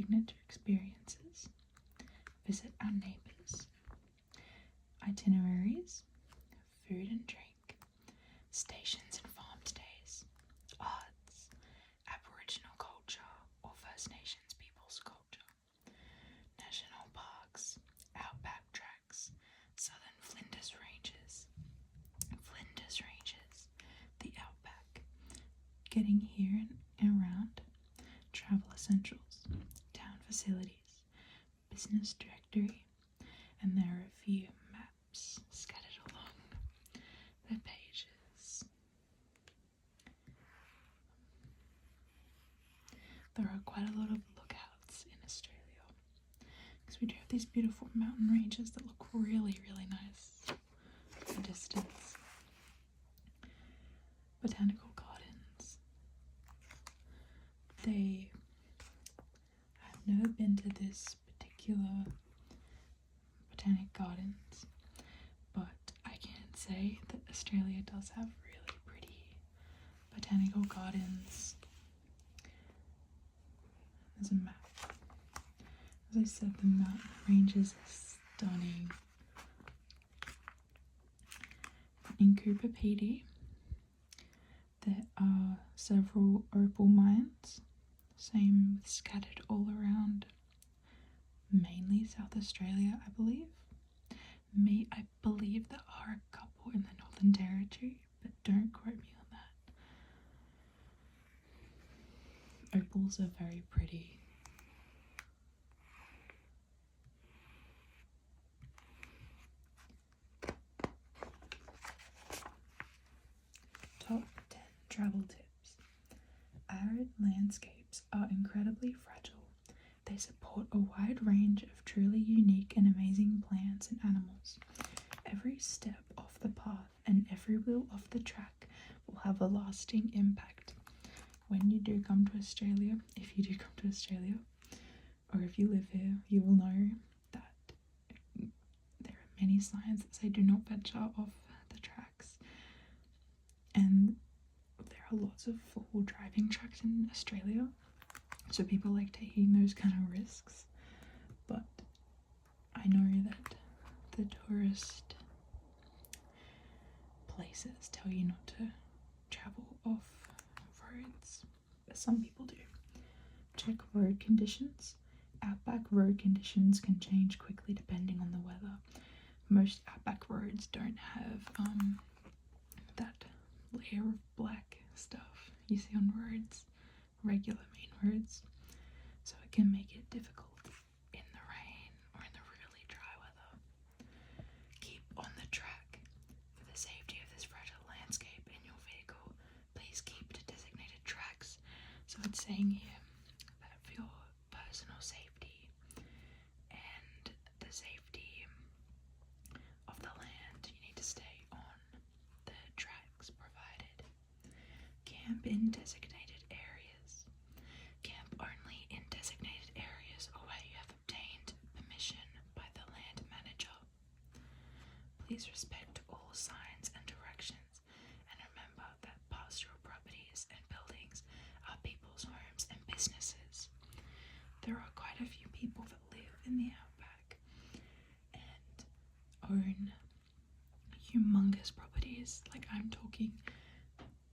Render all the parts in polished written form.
signature experiences, visit our neighbours, itineraries, food and drink, stations and farm stays, arts, Aboriginal culture or First Nations people's culture, national parks, outback tracks, southern Flinders Ranges, the outback, getting here and around, travel essentials, town facilities, business directory, and there are a few maps scattered along the pages. There are quite a lot of lookouts in Australia because we do have these beautiful mountain ranges that look really, really nice from a distance. Botanical gardens. I've never been to this particular botanic gardens, but I can say that Australia does have really pretty botanical gardens. There's a map. As I said, the mountain ranges are stunning. In Cooper Pedy, there are several opal mines, same scattered all around, mainly South Australia, I believe. I believe there are a couple in the Northern Territory, but don't quote me on that. Opals are very pretty. Top 10 travel tips. Arid landscapes are incredibly fragile. They support a wide range of truly unique and amazing plants and animals. Every step off the path and every wheel off the track will have a lasting impact. When you do come to Australia, if you do come to Australia, or if you live here, you will know that there are many signs that say do not venture off the tracks. And there are lots of full driving tracks in Australia, so people like taking those kind of risks. But I know that the tourist places tell you not to travel off roads, but some people do. Check road conditions. Outback road conditions can change quickly depending on the weather. Most outback roads don't have that layer of black stuff you see on roads, regular main roads, so it can make it difficult in the rain or in the really dry weather. Keep on the track. For the safety of this fragile landscape in your vehicle, please keep to designated tracks. So it's saying here that for your personal safety and the safety of the land, you need to stay on the tracks provided. Camp in designated areas. Camp only in designated areas or where you have obtained permission by the land manager. Please respect all signs and directions, and remember that pastoral properties and buildings are people's homes and businesses. There are quite a few people that live in the outback and own humongous properties, like I'm talking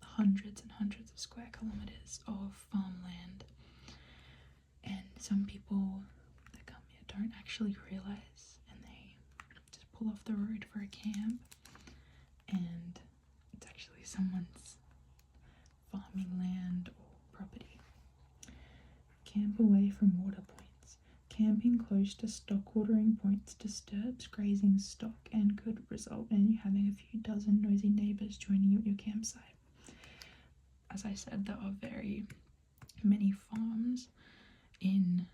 hundreds and hundreds of square kilometers of farmland, and some people that come here don't actually realize, and they just pull off the road for a camp, and it's actually someone's farming land or property. Camp away from water points. Camping close to stock watering points disturbs grazing stock and could result in you having a few dozen noisy neighbours joining you at your campsite. As I said, there are very many farms in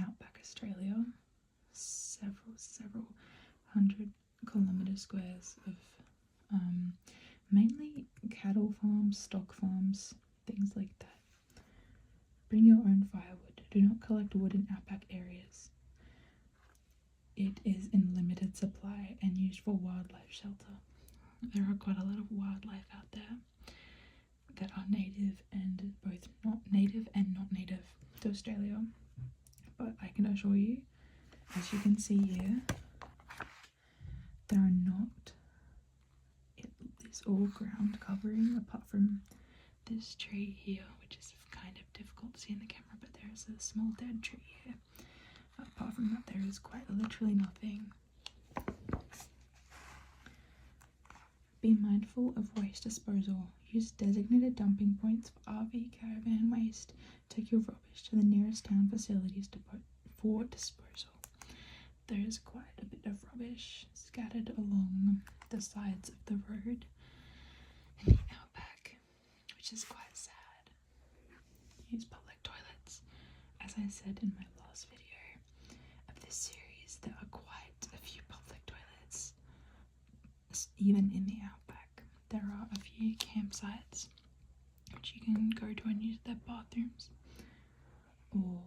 outback Australia, several 100-kilometre squares of mainly cattle farms, stock farms, things like that. Bring your own firewood. Do not collect wood in outback areas. It is in limited supply and used for wildlife shelter. There are quite a lot of wildlife out there that are native and both not native to Australia. but I can assure you, as you can see here, there are not, it is all ground covering apart from this tree here, which is kind of difficult to see in the camera, but there is a small dead tree here. Apart from that, there is quite literally nothing. Be mindful of waste disposal. Use designated dumping points for RV caravan waste. Take your rubbish to the nearest town facilities for disposal. There is quite a bit of rubbish scattered along the sides of the road in the outback, which is quite sad. Use public toilets. As I said in my last video of this series, there are quite a few public toilets, even in the outback. There are a few campsites which you can go to and use their bathrooms, or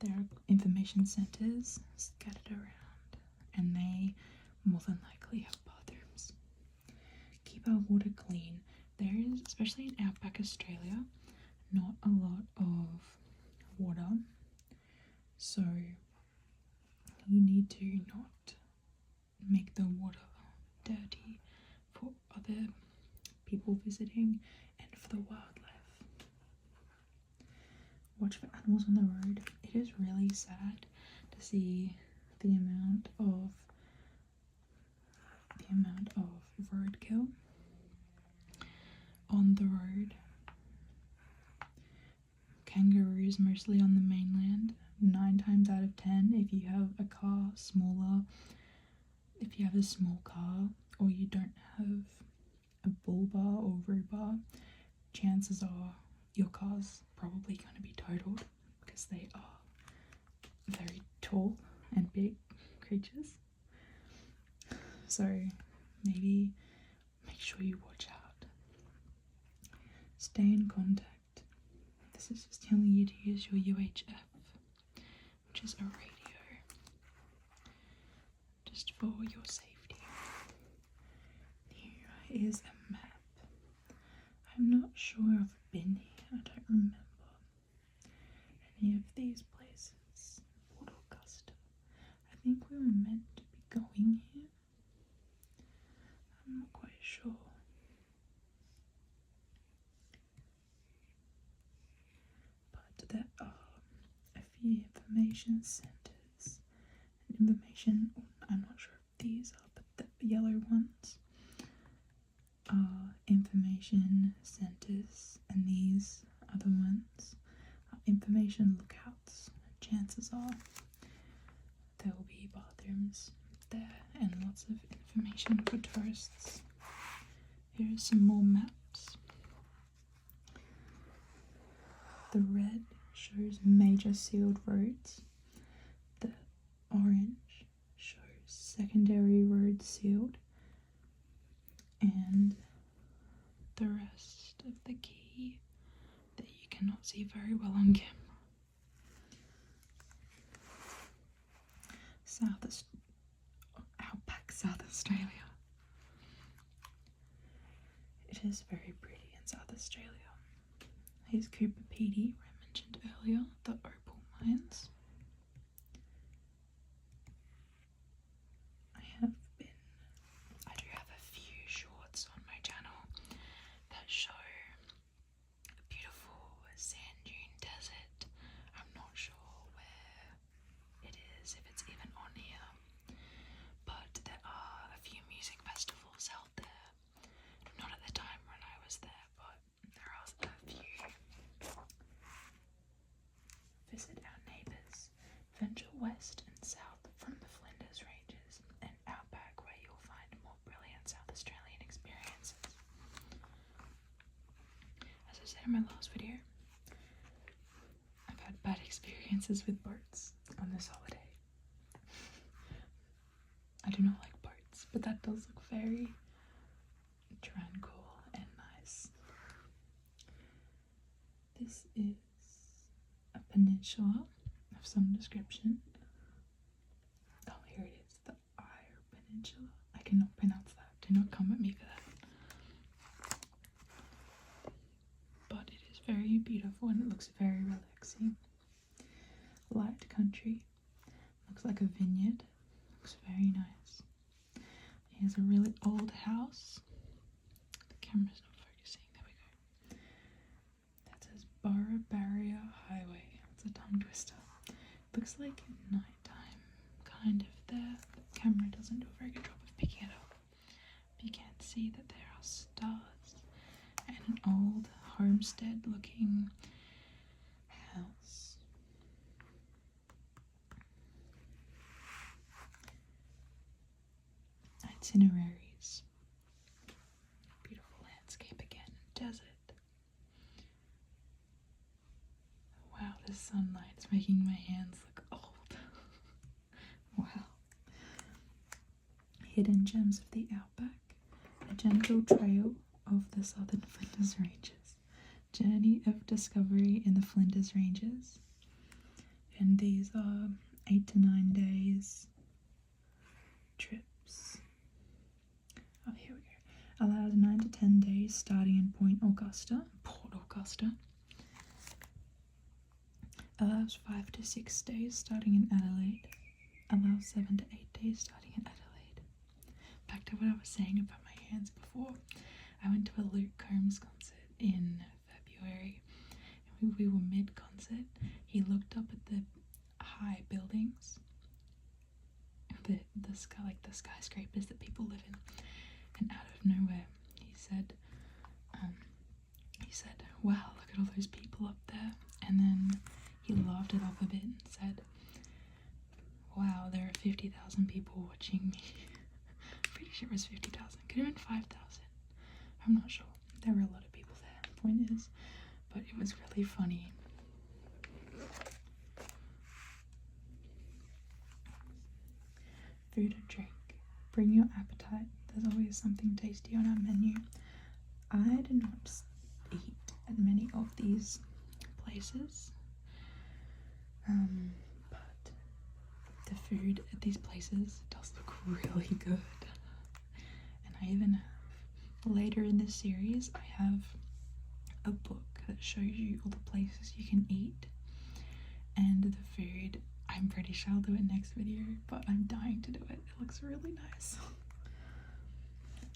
there are information centres scattered around, and they more than likely have bathrooms. Keep our water clean. There is, especially in outback Australia, not a lot of water, so you need to not make the water dirty for other people visiting and for the wildlife. Watch for animals on the road. It is really sad to see the amount of roadkill on the road. Kangaroos mostly on the mainland. 9 times out of 10, if you have a car smaller, if you have a small car, or you don't have a bull bar or row bar, chances are your car's probably going to be totaled because they are very tall and big creatures. So maybe make sure you watch out. Stay in contact. This is just telling you to use your UHF, which is a radio, just for your safety. Here is a map. I'm not sure I've been here. I don't remember any of these places. Port Augusta. I think we were meant to be going here. I'm not quite sure. But there are a few information centres and information. I'm not sure if these are, but the yellow ones are information centres, and these other ones are information lookouts. Chances are there will be bathrooms there and lots of information for tourists. Here are some more maps. The red shows major sealed roads. The orange shows secondary roads sealed. And the rest of the key that you cannot see very well on camera. Outback South Australia. It is very pretty in South Australia. Here's Cooper Pedy, where I mentioned earlier, the opal mines. I do have a few shorts on my channel that show a beautiful sand dune desert. I'm not sure where it is, if it's even on here, but there are a few music festivals held there. Not at the time when I was there, but there are a few. Visit our neighbours. Venture west and south from the Flinders Ranges and outback, where you'll find more brilliant South Australian experiences. As I said in my last video, I've had bad experiences with boats on this holiday. I do not like boats, but that does look very tranquil and nice. This is a peninsula of some description. Oh, here it is, the Eyre Peninsula. I cannot pronounce that. Do not come at me for that. But it is very beautiful and it looks very relaxing. Light country. Looks like a vineyard. Looks very nice. Here's a really old house. The camera's not focusing. There we go. That says Burra Barrier Highway. It's a tongue twister. Looks like nighttime, kind of there. The camera doesn't do a very good job of picking it up. But you can see that there are stars and an old homestead looking house. Itineraries. Beautiful landscape again. Desert. Wow, the sunlight's making my hands look old. Wow. Hidden gems of the outback. A gentle trail of the southern Flinders Ranges. Journey of discovery in the Flinders Ranges. And these are 8 to 9 days trips. Oh, here we go. Allows 9 to 10 days starting in Port Augusta. Allows 5 to 6 days starting in Adelaide. Allows 7 to 8 days starting in Adelaide. Back to what I was saying about my hands before. I went to a Luke Combs concert in February. And we were mid-concert. He looked up at the high buildings. The sky, like the skyscrapers that people live in. And out of nowhere, he said, wow, look at all those people up there. And then he laughed it off a bit and said, wow, there are 50,000 people watching me. Pretty sure it was 50,000. Could have been 5,000. I'm not sure. There were a lot of people there, point is. But it was really funny. Food and drink. Bring your appetite. There's always something tasty on our menu. I do not eat at many of these places. But the food at these places does look really good. And I even have, later in this series, I have a book that shows you all the places you can eat and the food. I'm pretty sure I'll do it next video, but I'm dying to do it. It looks really nice.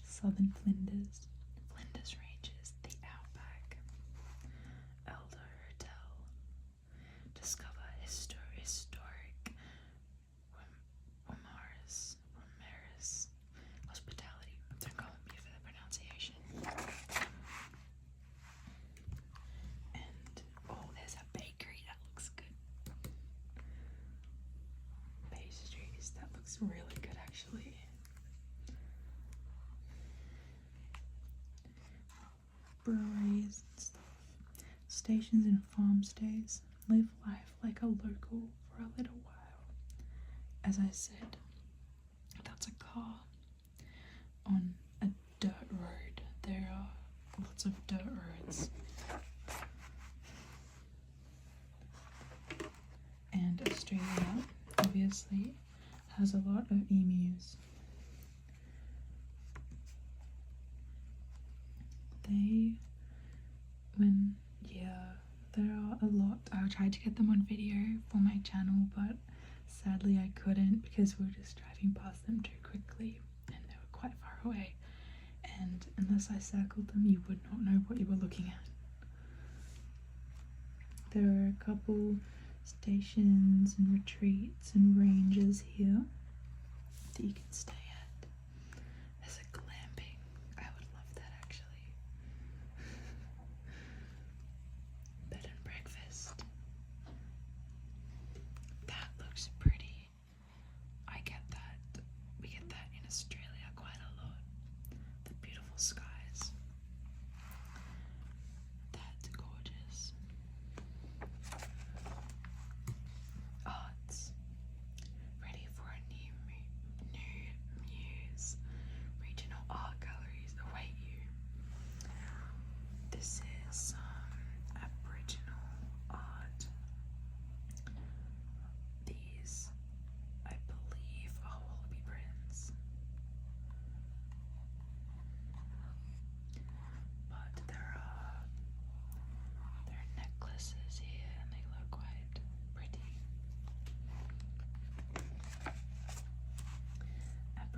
Southern Flinders, Flinders Ranges, the Outback, Elder Hotel, discover historic Romaris hospitality. Don't call me for the pronunciation. And oh, there's a bakery that looks good. Pastries, that looks really good actually. Breweries and stuff. Stations and farm stays. Live life like a local for a little while. As I said, that's a car on a dirt road. There are lots of dirt roads. And Australia obviously has a lot of emus. There are a lot. I tried to get them on video for my channel, but sadly I couldn't because we were just driving past them too quickly and they were quite far away. And unless I circled them, you would not know what you were looking at. There are a couple stations and retreats and ranges here that you can stay at. There's a glamping. I would love that actually. Bed and breakfast. That looks pretty. I get that. We get that in Australia quite a lot. The beautiful skies. That's gorgeous. Arts. Ready for a new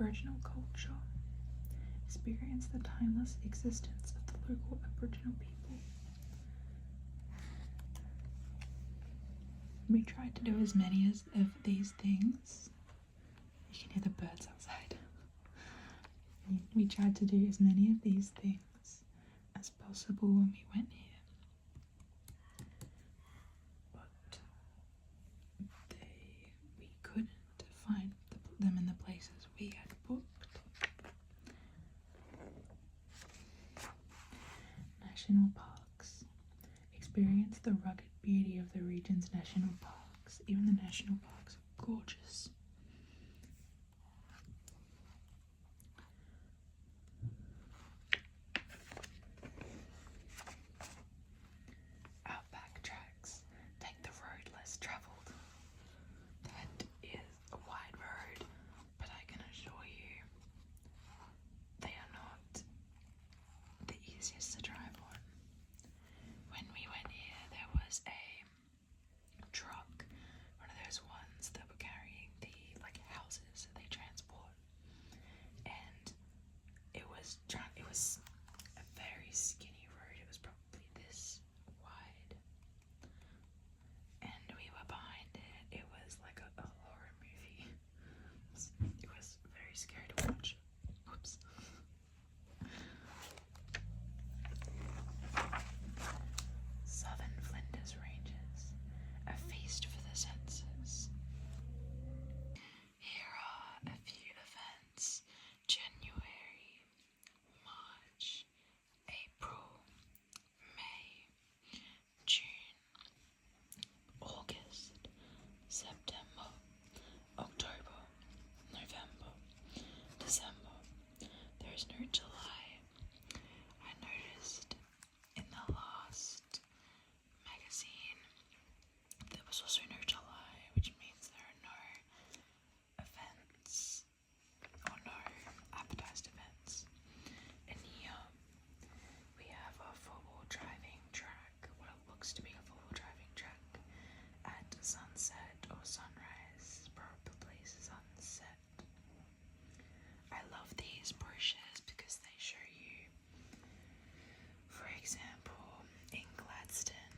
Aboriginal culture. Experience the timeless existence of the local Aboriginal people. We tried to do as many of these things. You can hear the birds outside. We tried to do as many of these things as possible when we went here. But we couldn't find them in the places we had booked. National parks. Experience the rugged beauty of the region's national parks. Even the national parks are gorgeous. Outback tracks. Take the road less travelled. That is a wide road, but I can assure you they are not the easiest to drive on. When we went here, there was a truck, one of those ones that were carrying the houses that they transport, and it was a very skinny road. It was probably this wide, and we were behind it. It was like a horror movie. It was very scary to watch. Whoops. Southern Flinders Ranges, a feast for the senses. Here are a few events: January, March, April, May, June, August, September, October, November, December. There is no July. I noticed in the last magazine there was also no July, which means there are no events or no advertised events. In here we have a four-wheel driving track, what it looks to be a four-wheel driving track at sunset or sunrise, probably sunset. I love these brochures because they show you, for example, in Gladstone,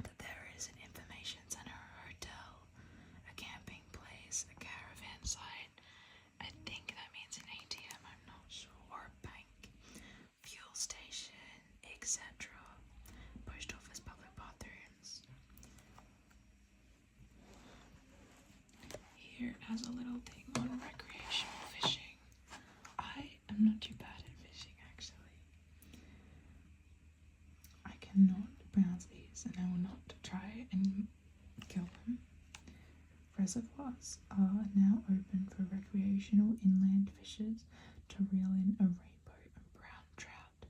that there is an information centre, a hotel, a camping place, a caravan site. I think that means an ATM, I'm not sure, or a bank, fuel station, etc. Post office, public bathrooms. Here it has a little thing on recreational fishing. I am not too bad at fishing, actually. I cannot pronounce these, and I will not try and kill them. Reservoirs are now open for recreational inland fishers to reel in a rainbow and brown trout,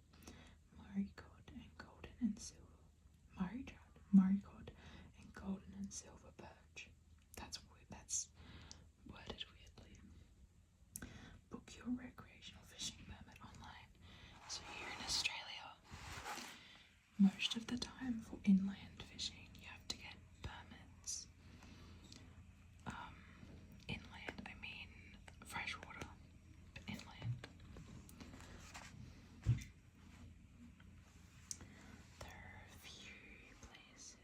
Murray cod and golden and silver. Murray cod and golden and silver perch. That's worded weirdly. Book your recreational fishing permit online. So here in Australia, most of the time for inland fishing, you have to get permits. Inland, I mean freshwater, but inland. There are a few places.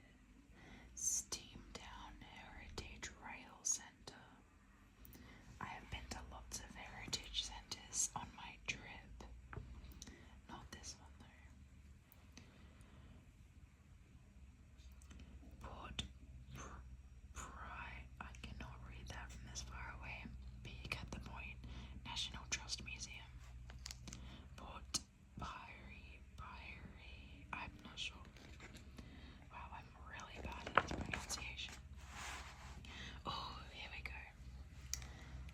Steamtown Heritage Rail Centre. I have been to lots of heritage centres on my trip. Not this one though. Port I cannot read that from this far away, but you get the point. National Trust Museum. Port Pirie, I'm not sure. Wow, I'm really bad at this pronunciation. Oh, here we go.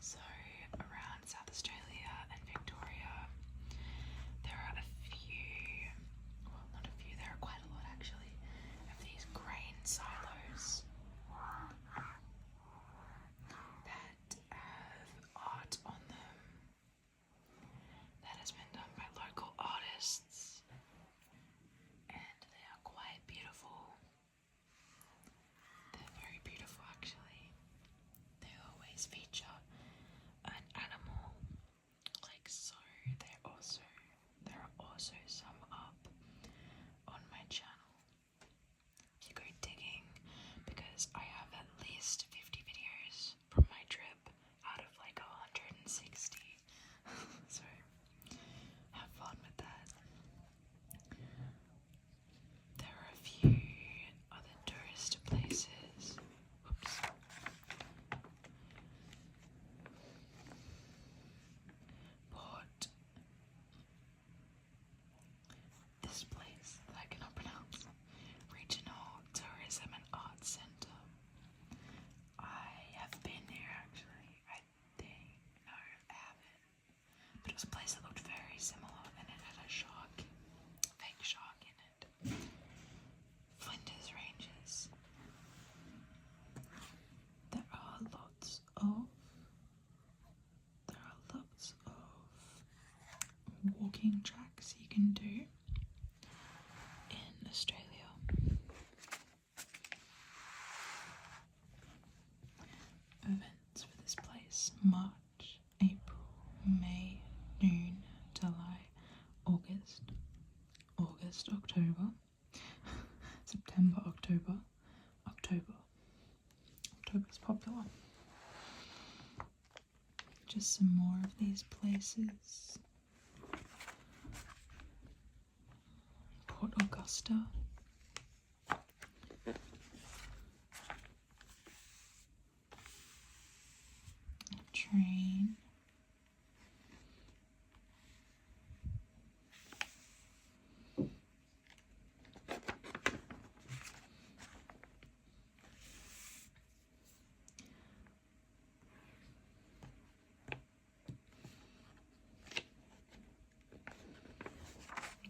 So, around South Australia and Victoria, there are a few, well, not a few, there are quite a lot actually, of these grain silos that have art on them that has been done by local artists, and they are quite beautiful. They're very beautiful actually. They always feature an animal walking tracks you can do in Australia. Events for this place: March, April, May, June, July, August, October, September, October. October's popular. Just some more of these places. Port Augusta. Train.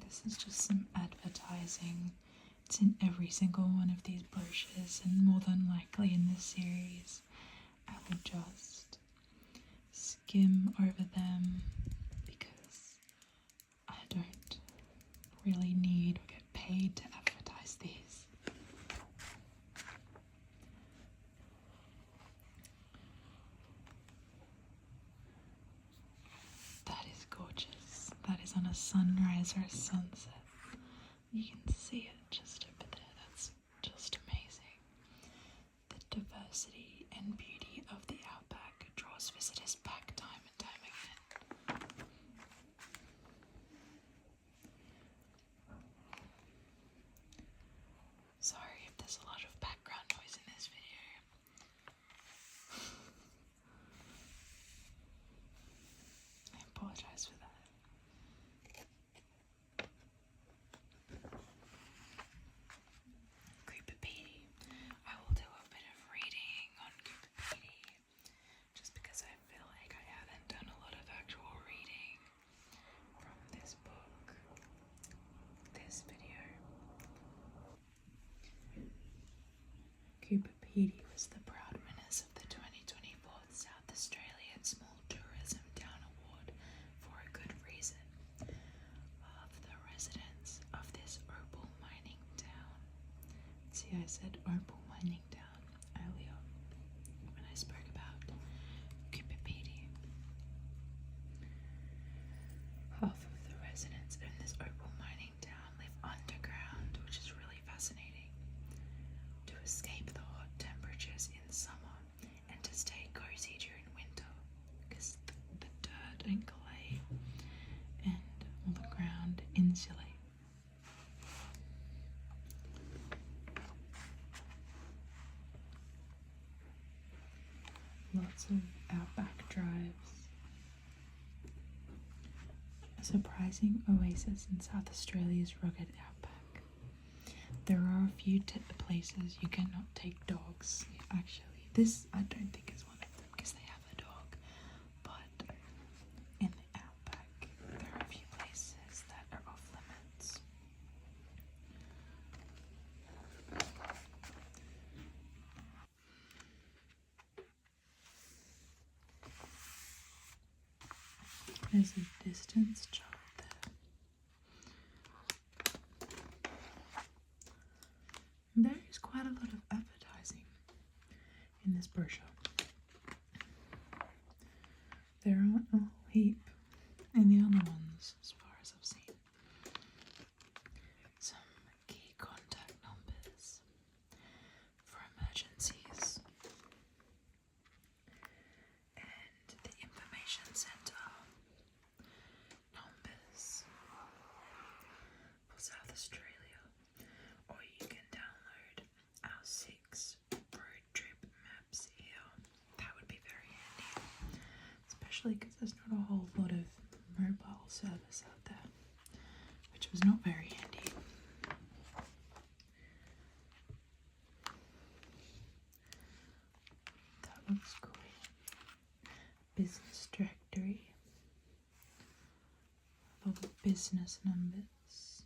This is just some advertising. It's in every single one of these brochures, and more than likely in this series I would just skim over them because I don't really need or get paid to advertise these. That is gorgeous. That is on a sunrise or a sunset. You can see it just over there. That's just amazing. The diversity and beauty of the outback draws visitors back time and time again. Sorry if there's a lot of background noise in this video. I apologize for that. Cooper Pedy. I will do a bit of reading on Cooper Pedy just because I feel like I haven't done a lot of actual reading from this book, this video. Cooper Pedy was the proud winners of the 2024 South Australian Small Tourism Town Award for a good reason. Of the residents of this opal mining town. See, I said opal mining town earlier when I spoke about Cooper Pedy. Half of the residents in this opal mining town live underground, which is really fascinating. To escape the hot temperatures in summer and to stay cozy during winter, because the dirt and clay and all the ground insulate. Lots of outback drives. A surprising oasis in South Australia's rugged outback. There are a few places you cannot take dogs. Actually, this I don't think is one of them because they have a dog. But in the outback, there are a few places that are off limits. There's a distance chart there. There is quite a lot of advertising in this brochure. There aren't a whole heap in the other ones, as far as I've seen. Some key contact numbers for emergencies. And the information centre numbers for South Australia. Or you can download our 6 road trip maps here. That would be very handy, especially because there's not a whole lot of mobile service out there, which was not very handy. That looks great. Business directory. All the business numbers,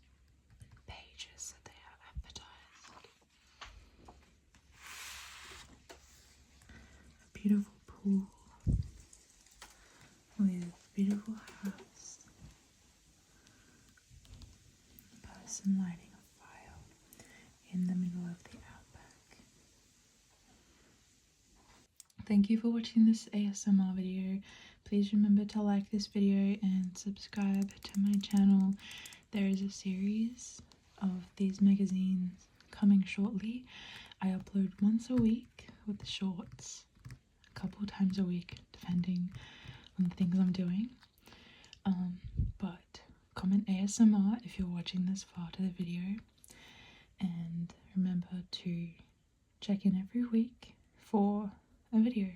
pages that they have advertised. A beautiful pool with a beautiful house thank you for watching this ASMR video. Please remember to like this video and subscribe to my channel. There is a series of these magazines coming shortly. I upload once a week with the shorts, a couple times a week depending on the things I'm doing. But comment ASMR if you're watching this far to the video, and remember to check in every week for a video.